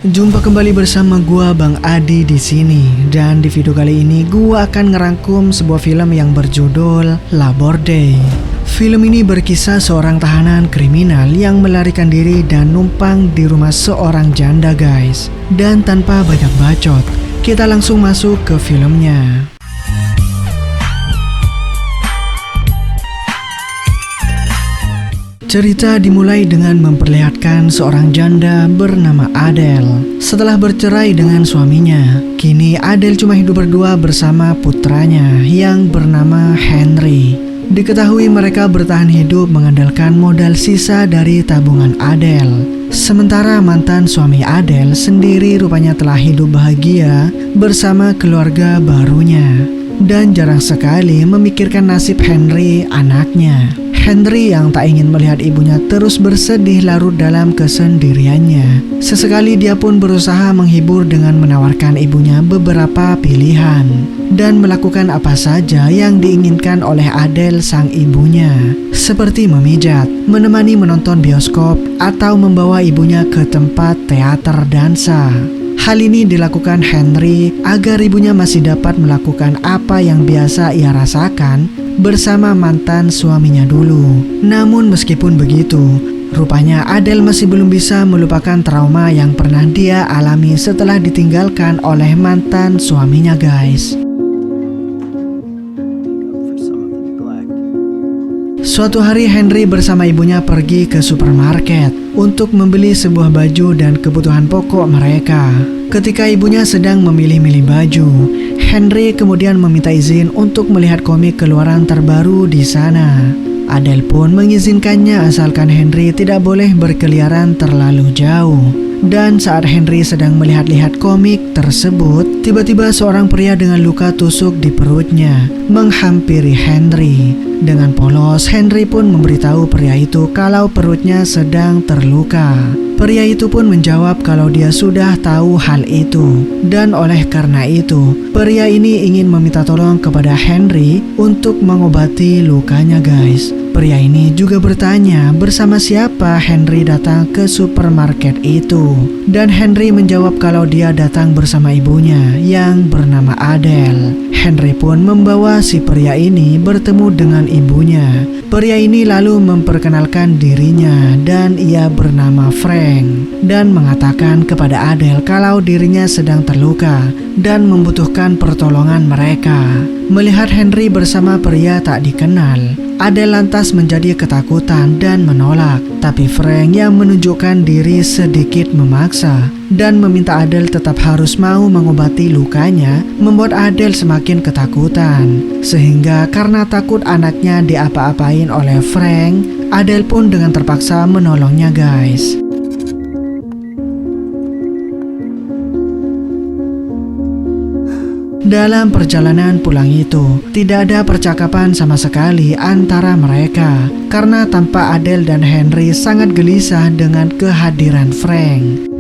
Jumpa kembali bersama gua Bang Adi di sini. Dan di video kali ini gua akan ngerangkum sebuah film yang berjudul Labor Day. Film ini berkisah seorang tahanan kriminal yang melarikan diri dan numpang di rumah seorang janda, guys. Dan tanpa banyak bacot, kita langsung masuk ke filmnya. Cerita dimulai dengan memperlihatkan seorang janda bernama Adele. Setelah bercerai dengan suaminya, kini Adele cuma hidup berdua bersama putranya yang bernama Henry. Diketahui mereka bertahan hidup mengandalkan modal sisa dari tabungan Adele. Sementara mantan suami Adele sendiri rupanya telah hidup bahagia bersama keluarga barunya. Dan jarang sekali memikirkan nasib Henry, anaknya. Henry yang tak ingin melihat ibunya terus bersedih larut dalam kesendiriannya. Sesekali dia pun berusaha menghibur dengan menawarkan ibunya beberapa pilihan dan melakukan apa saja yang diinginkan oleh Adele sang ibunya, seperti memijat, menemani menonton bioskop, atau membawa ibunya ke tempat teater dansa. Hal ini dilakukan Henry agar ibunya masih dapat melakukan apa yang biasa ia rasakan bersama mantan suaminya dulu. Namun meskipun begitu, rupanya Adele masih belum bisa melupakan trauma yang pernah dia alami setelah ditinggalkan oleh mantan suaminya, guys. Suatu hari Henry bersama ibunya pergi ke supermarket untuk membeli sebuah baju dan kebutuhan pokok mereka. Ketika ibunya sedang memilih-milih baju, Henry kemudian meminta izin untuk melihat komik keluaran terbaru di sana. Adele pun mengizinkannya asalkan Henry tidak boleh berkeliaran terlalu jauh. Dan saat Henry sedang melihat-lihat komik tersebut, tiba-tiba seorang pria dengan luka tusuk di perutnya menghampiri Henry. Dengan polos, Henry pun memberitahu pria itu kalau perutnya sedang terluka. Pria itu pun menjawab kalau dia sudah tahu hal itu. Dan oleh karena itu, pria ini ingin meminta tolong kepada Henry untuk mengobati lukanya, guys. Pria ini juga bertanya bersama siapa Henry datang ke supermarket itu. Dan Henry menjawab kalau dia datang bersama ibunya yang bernama Adele. Henry pun membawa si pria ini bertemu dengan ibunya. Pria ini lalu memperkenalkan dirinya dan ia bernama Frank. Dan mengatakan kepada Adele kalau dirinya sedang terluka dan membutuhkan pertolongan mereka. Melihat Henry bersama pria tak dikenal, Adele lantas menjadi ketakutan dan menolak. Tapi Frank yang menunjukkan diri sedikit memaksa dan meminta Adele tetap harus mau mengobati lukanya, membuat Adele semakin ketakutan. Sehingga karena takut anaknya diapa-apain oleh Frank, Adele pun dengan terpaksa menolongnya, guys. Dalam perjalanan pulang itu, tidak ada percakapan sama sekali antara mereka karena tanpa Adele dan Henry sangat gelisah dengan kehadiran Frank.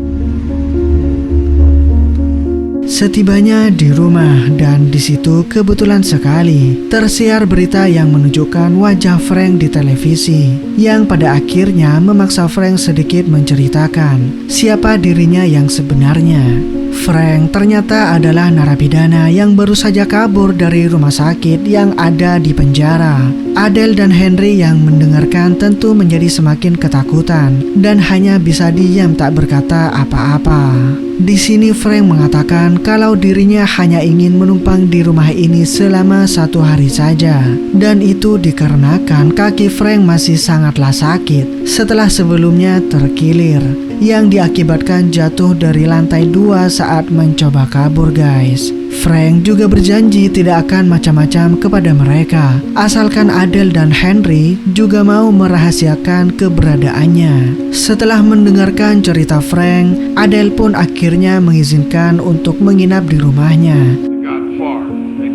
Setibanya di rumah dan di situ kebetulan sekali tersiar berita yang menunjukkan wajah Frank di televisi yang pada akhirnya memaksa Frank sedikit menceritakan siapa dirinya yang sebenarnya. Frank ternyata adalah narapidana yang baru saja kabur dari rumah sakit yang ada di penjara. Adele dan Henry yang mendengarkan tentu menjadi semakin ketakutan dan hanya bisa diam tak berkata apa-apa. Di sini Frank mengatakan kalau dirinya hanya ingin menumpang di rumah ini selama 1 hari saja. Dan itu dikarenakan kaki Frank masih sangatlah sakit setelah sebelumnya terkilir, yang diakibatkan jatuh dari lantai 2 saat mencoba kabur, guys. Frank juga berjanji tidak akan macam-macam kepada mereka, asalkan Adele dan Henry juga mau merahasiakan keberadaannya. Setelah mendengarkan cerita Frank, Adele pun akhirnya mengizinkan untuk menginap di rumahnya.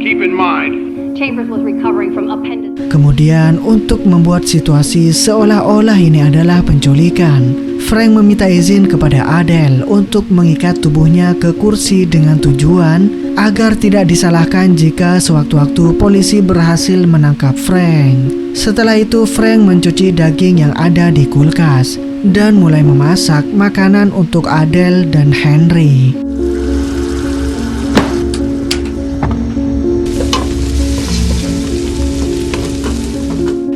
Keep in mind, Chambers was recovering from appendicitis. Kemudian untuk membuat situasi seolah-olah ini adalah penculikan, Frank meminta izin kepada Adele untuk mengikat tubuhnya ke kursi dengan tujuan agar tidak disalahkan jika sewaktu-waktu polisi berhasil menangkap Frank. Setelah itu Frank mencuci daging yang ada di kulkas dan mulai memasak makanan untuk Adele dan Henry.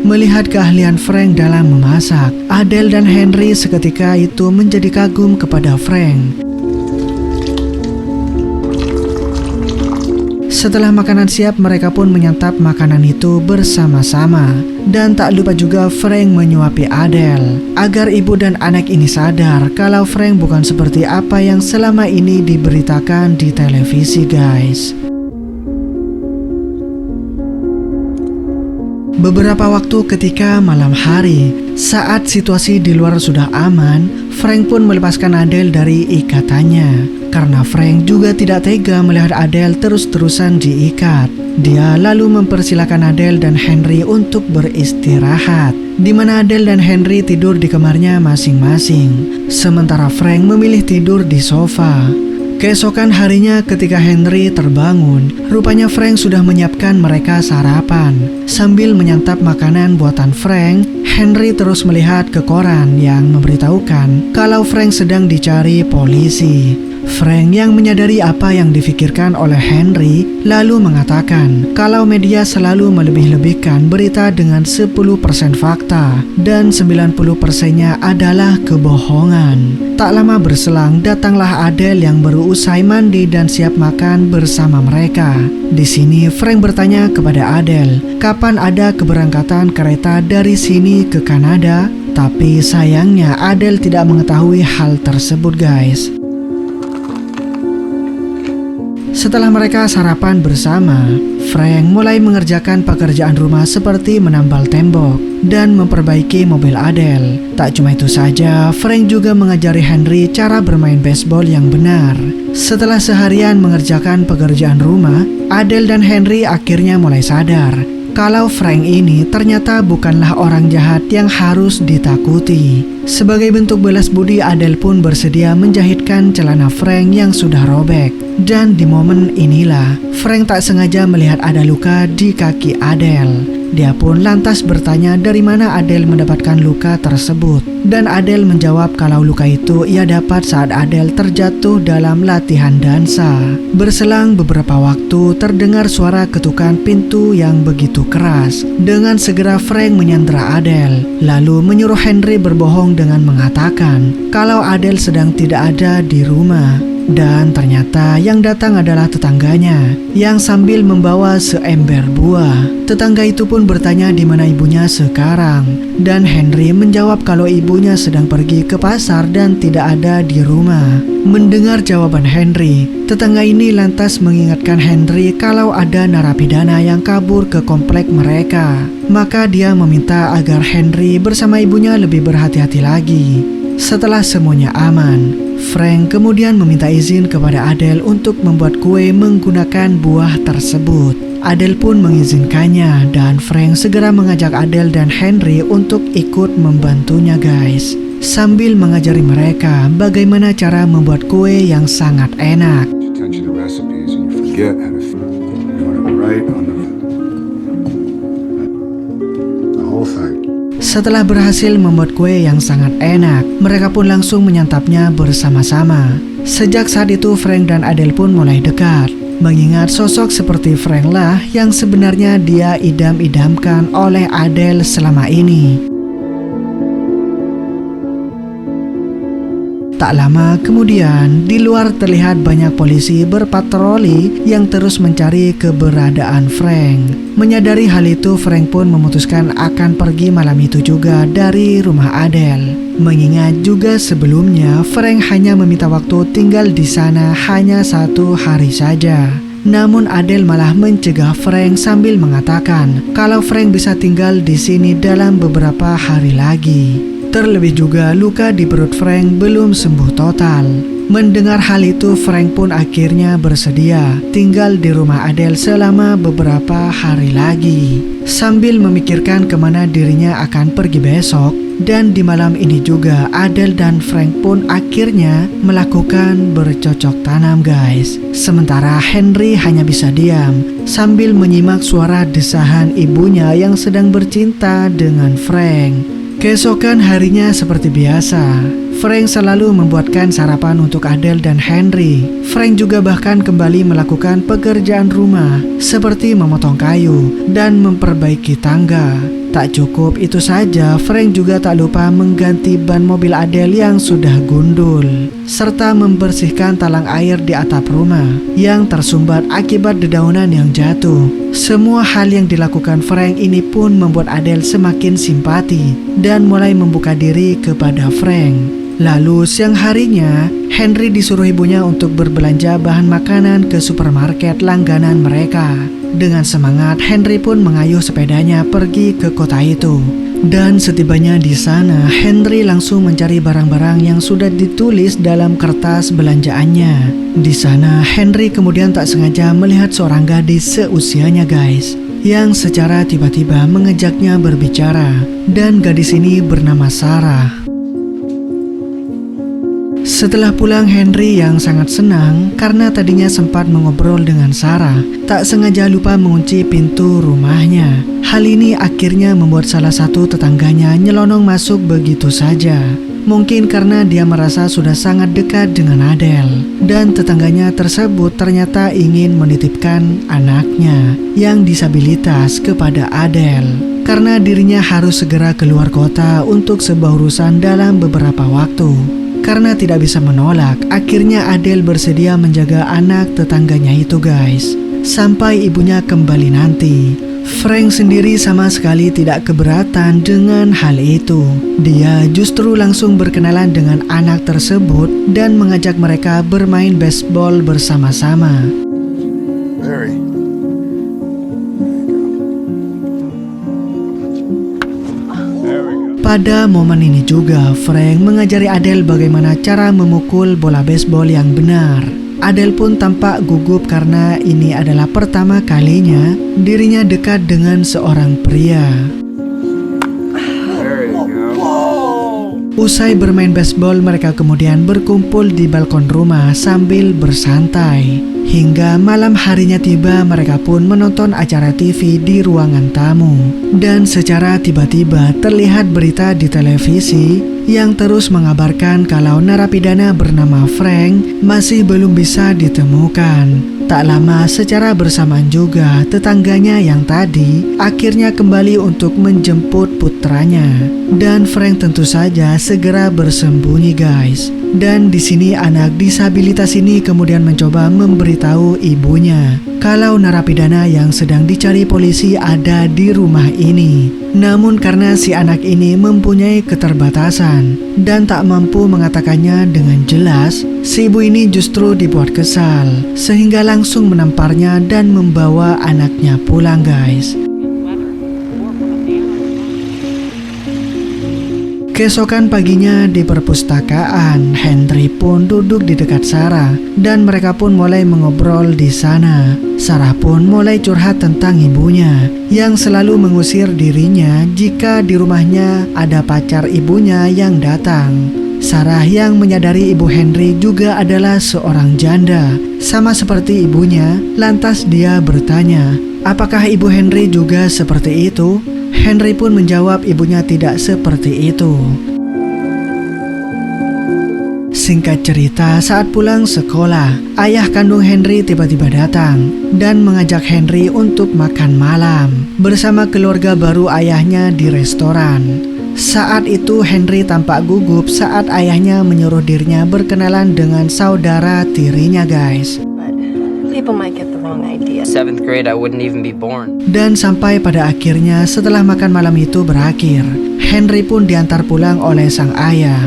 Melihat keahlian Frank dalam memasak, Adele dan Henry seketika itu menjadi kagum kepada Frank. Setelah makanan siap, mereka pun menyantap makanan itu bersama-sama. Dan tak lupa juga Frank menyuapi Adele agar ibu dan anak ini sadar kalau Frank bukan seperti apa yang selama ini diberitakan di televisi, guys. Beberapa waktu ketika malam hari, saat situasi di luar sudah aman, Frank pun melepaskan Adele dari ikatannya. Karena Frank juga tidak tega melihat Adele terus-terusan diikat. Dia lalu mempersilakan Adele dan Henry untuk beristirahat, di mana Adele dan Henry tidur di kamarnya masing-masing. Sementara Frank memilih tidur di sofa. Keesokan harinya ketika Henry terbangun, rupanya Frank sudah menyiapkan mereka sarapan. Sambil menyantap makanan buatan Frank, Henry terus melihat ke koran yang memberitahukan kalau Frank sedang dicari polisi. Frank yang menyadari apa yang difikirkan oleh Henry lalu mengatakan kalau media selalu melebih-lebihkan berita dengan 10% fakta dan 90%-nya adalah kebohongan. Tak lama berselang datanglah Adele yang baru usai mandi dan siap makan bersama mereka. Di sini Frank bertanya kepada Adele, kapan ada keberangkatan kereta dari sini ke Kanada? Tapi sayangnya Adele tidak mengetahui hal tersebut, guys. Setelah mereka sarapan bersama, Frank mulai mengerjakan pekerjaan rumah seperti menambal tembok dan memperbaiki mobil Adele. Tak cuma itu saja, Frank juga mengajari Henry cara bermain baseball yang benar. Setelah seharian mengerjakan pekerjaan rumah, Adele dan Henry akhirnya mulai sadar kalau Frank ini ternyata bukanlah orang jahat yang harus ditakuti. Sebagai bentuk balas budi, Adele pun bersedia menjahitkan celana Frank yang sudah robek. Dan di momen inilah, Frank tak sengaja melihat ada luka di kaki Adele. Dia pun lantas bertanya dari mana Adele mendapatkan luka tersebut. Dan Adele menjawab kalau luka itu ia dapat saat Adele terjatuh dalam latihan dansa. Berselang beberapa waktu terdengar suara ketukan pintu yang begitu keras. Dengan segera Frank menyandera Adele, lalu menyuruh Henry berbohong dengan mengatakan kalau Adele sedang tidak ada di rumah. Dan ternyata yang datang adalah tetangganya yang sambil membawa seember buah. Tetangga itu pun bertanya di mana ibunya sekarang. Dan Henry menjawab kalau ibunya sedang pergi ke pasar dan tidak ada di rumah. Mendengar jawaban Henry, tetangga ini lantas mengingatkan Henry kalau ada narapidana yang kabur ke komplek mereka. Maka dia meminta agar Henry bersama ibunya lebih berhati-hati lagi. Setelah semuanya aman, Frank kemudian meminta izin kepada Adele untuk membuat kue menggunakan buah tersebut. Adele pun mengizinkannya dan Frank segera mengajak Adele dan Henry untuk ikut membantunya, guys. Sambil mengajari mereka bagaimana cara membuat kue yang sangat enak. Setelah berhasil membuat kue yang sangat enak, mereka pun langsung menyantapnya bersama-sama. Sejak saat itu Frank dan Adele pun mulai dekat, mengingat sosok seperti Frank lah yang sebenarnya dia idam-idamkan oleh Adele selama ini. Tak lama kemudian, di luar terlihat banyak polisi berpatroli yang terus mencari keberadaan Frank. Menyadari hal itu, Frank pun memutuskan akan pergi malam itu juga dari rumah Adele. Mengingat juga sebelumnya, Frank hanya meminta waktu tinggal di sana hanya 1 hari saja. Namun Adele malah mencegah Frank sambil mengatakan kalau Frank bisa tinggal di sini dalam beberapa hari lagi. Terlebih juga luka di perut Frank belum sembuh total. Mendengar hal itu, Frank pun akhirnya bersedia tinggal di rumah Adele selama beberapa hari lagi, sambil memikirkan kemana dirinya akan pergi besok. Dan di malam ini juga Adele dan Frank pun akhirnya melakukan bercocok tanam guys. Sementara Henry hanya bisa diam sambil menyimak suara desahan ibunya yang sedang bercinta dengan Frank. Keesokan harinya seperti biasa, Frank selalu membuatkan sarapan untuk Adele dan Henry. Frank juga bahkan kembali melakukan pekerjaan rumah seperti memotong kayu dan memperbaiki tangga. Tak cukup itu saja, Frank juga tak lupa mengganti ban mobil Adele yang sudah gundul, serta membersihkan talang air di atap rumah yang tersumbat akibat dedaunan yang jatuh. Semua hal yang dilakukan Frank ini pun membuat Adele semakin simpati dan mulai membuka diri kepada Frank. Lalu siang harinya, Henry disuruh ibunya untuk berbelanja bahan makanan ke supermarket langganan mereka. Dengan semangat, Henry pun mengayuh sepedanya pergi ke kota itu. Dan setibanya di sana, Henry langsung mencari barang-barang yang sudah ditulis dalam kertas belanjaannya. Di sana, Henry kemudian tak sengaja melihat seorang gadis seusianya guys, yang secara tiba-tiba mengejaknya berbicara. Dan gadis ini bernama Sarah. Setelah pulang, Henry yang sangat senang karena tadinya sempat mengobrol dengan Sarah, tak sengaja lupa mengunci pintu rumahnya. Hal ini akhirnya membuat salah satu tetangganya nyelonong masuk begitu saja. Mungkin karena dia merasa sudah sangat dekat dengan Adele, dan tetangganya tersebut ternyata ingin menitipkan anaknya yang disabilitas kepada Adele, karena dirinya harus segera keluar kota untuk sebuah urusan dalam beberapa waktu. Karena tidak bisa menolak, akhirnya Adele bersedia menjaga anak tetangganya itu guys, sampai ibunya kembali nanti. Frank sendiri sama sekali tidak keberatan dengan hal itu. Dia justru langsung berkenalan dengan anak tersebut dan mengajak mereka bermain baseball bersama-sama. Pada momen ini juga, Frank mengajari Adele bagaimana cara memukul bola baseball yang benar. Adele pun tampak gugup karena ini adalah pertama kalinya dirinya dekat dengan seorang pria. Usai bermain baseball, mereka kemudian berkumpul di balkon rumah sambil bersantai. Hingga malam harinya tiba, mereka pun menonton acara TV di ruangan tamu. Dan secara tiba-tiba terlihat berita di televisi yang terus mengabarkan kalau narapidana bernama Frank masih belum bisa ditemukan. Tak lama secara bersamaan juga, tetangganya yang tadi akhirnya kembali untuk menjemput putranya. Dan Frank tentu saja segera bersembunyi guys. Dan di sini anak disabilitas ini kemudian mencoba memberitahu ibunya kalau narapidana yang sedang dicari polisi ada di rumah ini. Namun karena si anak ini mempunyai keterbatasan dan tak mampu mengatakannya dengan jelas, si ibu ini justru dibuat kesal sehingga langsung menamparnya dan membawa anaknya pulang guys. Keesokan paginya di perpustakaan, Henry pun duduk di dekat Sarah dan mereka pun mulai mengobrol di sana. Sarah pun mulai curhat tentang ibunya yang selalu mengusir dirinya jika di rumahnya ada pacar ibunya yang datang. Sarah yang menyadari ibu Henry juga adalah seorang janda, sama seperti ibunya. Lantas dia bertanya, apakah ibu Henry juga seperti itu? Henry pun menjawab ibunya tidak seperti itu. Singkat cerita, saat pulang sekolah, ayah kandung Henry tiba-tiba datang dan mengajak Henry untuk makan malam bersama keluarga baru ayahnya di restoran. Saat itu Henry tampak gugup saat ayahnya menyuruh dirinya berkenalan dengan saudara tirinya guys. People might get the wrong idea. 7th grade, I wouldn't even be born. Dan sampai pada akhirnya setelah makan malam itu berakhir, Henry pun diantar pulang oleh sang ayah.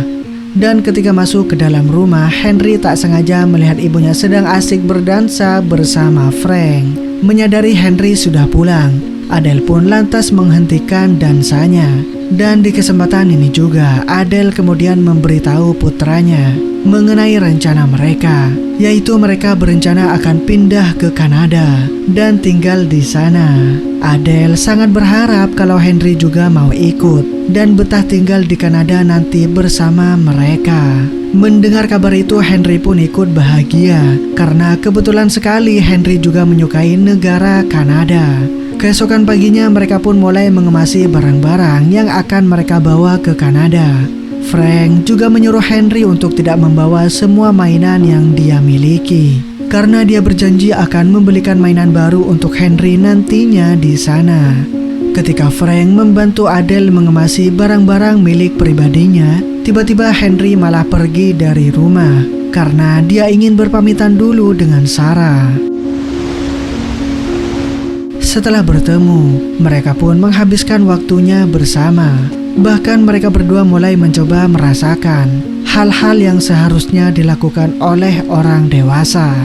Dan ketika masuk ke dalam rumah, Henry tak sengaja melihat ibunya sedang asik berdansa bersama Frank. Menyadari Henry sudah pulang, Adele pun lantas menghentikan dansanya Dan di kesempatan ini juga Adele kemudian memberitahu putranya mengenai rencana mereka, yaitu mereka berencana akan pindah ke Kanada dan tinggal di sana. Adele sangat berharap kalau Henry juga mau ikut dan betah tinggal di Kanada nanti bersama mereka. Mendengar kabar itu, Henry pun ikut bahagia karena kebetulan sekali Henry juga menyukai negara Kanada. Keesokan paginya mereka pun mulai mengemasi barang-barang yang akan mereka bawa ke Kanada. Frank juga menyuruh Henry untuk tidak membawa semua mainan yang dia miliki, karena dia berjanji akan membelikan mainan baru untuk Henry nantinya di sana. Ketika Frank membantu Adele mengemasi barang-barang milik pribadinya, tiba-tiba Henry malah pergi dari rumah karena dia ingin berpamitan dulu dengan Sarah. Setelah bertemu, mereka pun menghabiskan waktunya bersama. Bahkan mereka berdua mulai mencoba merasakan hal-hal yang seharusnya dilakukan oleh orang dewasa.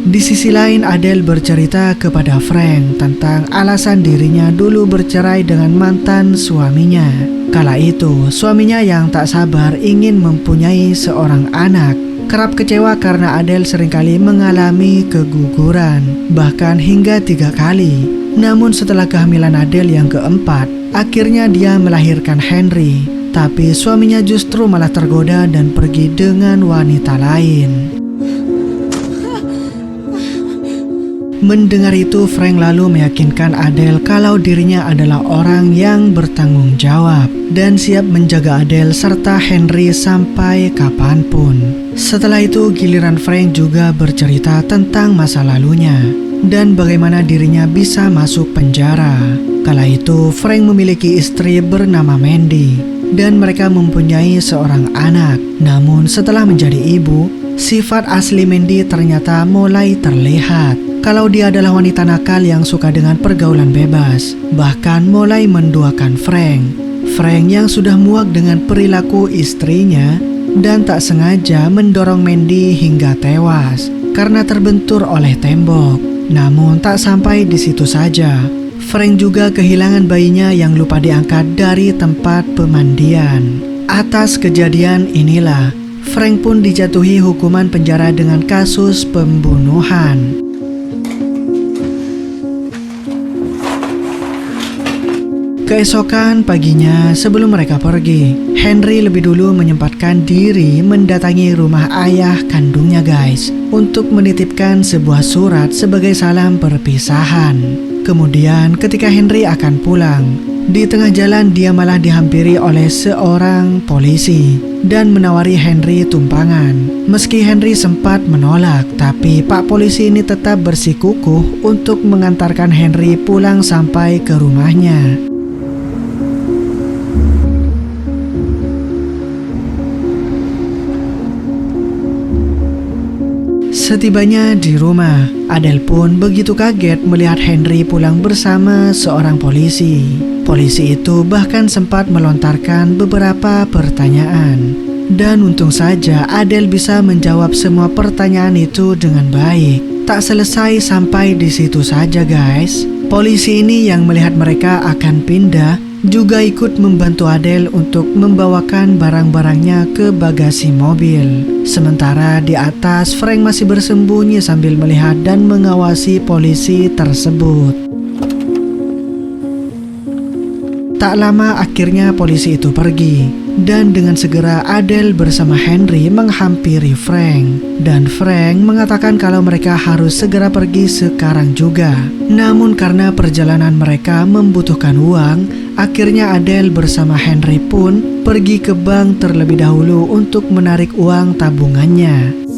Di sisi lain, Adele bercerita kepada Frank tentang alasan dirinya dulu bercerai dengan mantan suaminya. Kala itu, suaminya yang tak sabar ingin mempunyai seorang anak. Kerap kecewa karena Adele seringkali mengalami keguguran, bahkan hingga 3 kali. Namun setelah kehamilan Adele yang keempat, akhirnya dia melahirkan Henry. Tapi suaminya justru malah tergoda dan pergi dengan wanita lain. Mendengar itu, Frank lalu meyakinkan Adele kalau dirinya adalah orang yang bertanggung jawab dan siap menjaga Adele serta Henry sampai kapanpun. Setelah itu, giliran Frank juga bercerita tentang masa lalunya dan bagaimana dirinya bisa masuk penjara. Kala itu, Frank memiliki istri bernama Mandy dan mereka mempunyai seorang anak. Namun setelah menjadi ibu, sifat asli Mandy ternyata mulai terlihat. Kalau dia adalah wanita nakal yang suka dengan pergaulan bebas, bahkan mulai menduakan Frank. Frank yang sudah muak dengan perilaku istrinya dan tak sengaja mendorong Mandy hingga tewas karena terbentur oleh tembok. Namun tak sampai di situ saja, Frank juga kehilangan bayinya yang lupa diangkat dari tempat pemandian. Atas kejadian inilah, Frank pun dijatuhi hukuman penjara dengan kasus pembunuhan. Keesokan paginya, sebelum mereka pergi, Henry lebih dulu menyempatkan diri mendatangi rumah ayah kandungnya guys, untuk menitipkan sebuah surat sebagai salam perpisahan. Kemudian ketika Henry akan pulang, di tengah jalan dia malah dihampiri oleh seorang polisi dan menawari Henry tumpangan. Meski Henry sempat menolak, tapi Pak Polisi ini tetap bersikukuh untuk mengantarkan Henry pulang sampai ke rumahnya. Setibanya di rumah, Adele pun begitu kaget melihat Henry pulang bersama seorang polisi. Polisi itu bahkan sempat melontarkan beberapa pertanyaan. Dan untung saja Adele bisa menjawab semua pertanyaan itu dengan baik. Tak selesai sampai di situ saja guys. Polisi ini yang melihat mereka akan pindah juga ikut membantu Adele untuk membawakan barang-barangnya ke bagasi mobil. Sementara di atas, Frank masih bersembunyi sambil melihat dan mengawasi polisi tersebut. Tak lama akhirnya polisi itu pergi, dan dengan segera Adele bersama Henry menghampiri Frank. Dan Frank mengatakan kalau mereka harus segera pergi sekarang juga. Namun karena perjalanan mereka membutuhkan uang, akhirnya Adele bersama Henry pun pergi ke bank terlebih dahulu untuk menarik uang tabungannya.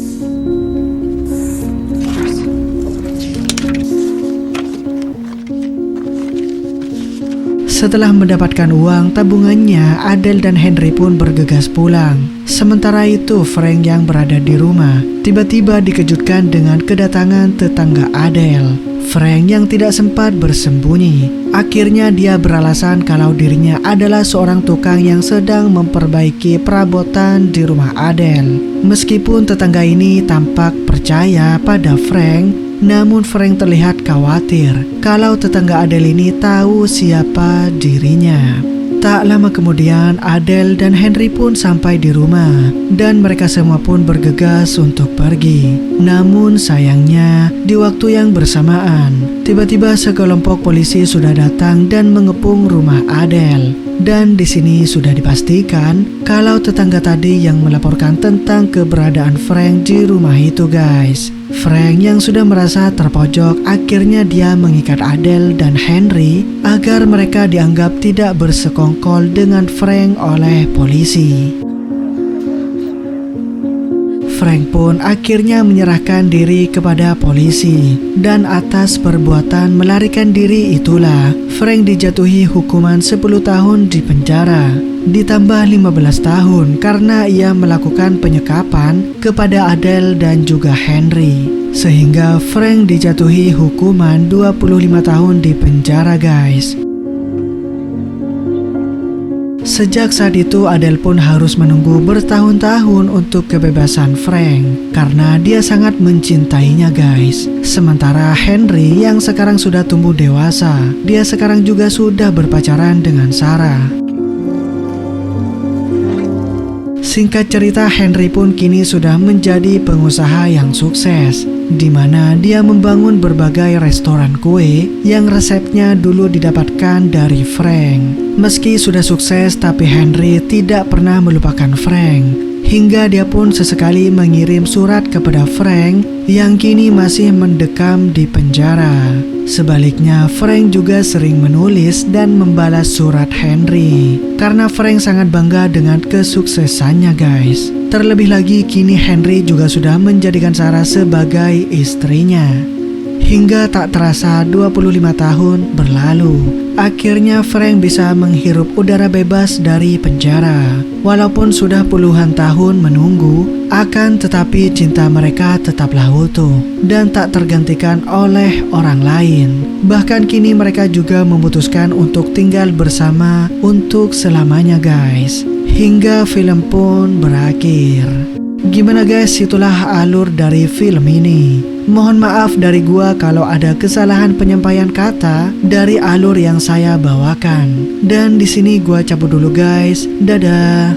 Setelah mendapatkan uang tabungannya, Adele dan Henry pun bergegas pulang. Sementara itu, Frank yang berada di rumah tiba-tiba dikejutkan dengan kedatangan tetangga Adele. Frank yang tidak sempat bersembunyi, akhirnya dia beralasan kalau dirinya adalah seorang tukang yang sedang memperbaiki perabotan di rumah Adele. Meskipun tetangga ini tampak percaya pada Frank, Namun Frank terlihat khawatir kalau tetangga Adele ini tahu siapa dirinya. Tak lama kemudian Adele dan Henry pun sampai di rumah dan mereka semua pun bergegas untuk pergi. Namun sayangnya di waktu yang bersamaan tiba-tiba sekelompok polisi sudah datang dan mengepung rumah Adele. Dan di sini sudah dipastikan kalau tetangga tadi yang melaporkan tentang keberadaan Frank di rumah itu guys. Frank yang sudah merasa terpojok akhirnya dia mengikat Adele dan Henry agar mereka dianggap tidak bersekongkol dengan Frank oleh polisi. Frank pun akhirnya menyerahkan diri kepada polisi dan atas perbuatan melarikan diri itulah Frank dijatuhi hukuman 10 tahun di penjara ditambah 15 tahun karena ia melakukan penyekapan kepada Adele dan juga Henry, sehingga Frank dijatuhi hukuman 25 tahun di penjara guys. Sejak saat itu Adele pun harus menunggu bertahun-tahun untuk kebebasan Frank karena dia sangat mencintainya guys. Sementara Henry yang sekarang sudah tumbuh dewasa, dia sekarang juga sudah berpacaran dengan Sarah. Singkat cerita, Henry pun kini sudah menjadi pengusaha yang sukses, di mana dia membangun berbagai restoran kue yang resepnya dulu didapatkan dari Frank. Meski sudah sukses, tapi Henry tidak pernah melupakan Frank, hingga dia pun sesekali mengirim surat kepada Frank yang kini masih mendekam di penjara. Sebaliknya, Frank juga sering menulis dan membalas surat Henry karena Frank sangat bangga dengan kesuksesannya guys. Terlebih lagi kini Henry juga sudah menjadikan Sarah sebagai istrinya. Hingga tak terasa 25 tahun berlalu. Akhirnya Frank bisa menghirup udara bebas dari penjara. Walaupun sudah puluhan tahun menunggu, akan tetapi cinta mereka tetaplah utuh dan tak tergantikan oleh orang lain. Bahkan kini mereka juga memutuskan untuk tinggal bersama untuk selamanya guys. Hingga film pun berakhir. Gimana guys, itulah alur dari film ini. Mohon maaf dari gua kalau ada kesalahan penyampaian kata dari alur yang saya bawakan. Dan di sini gua cabut dulu guys. Dadah.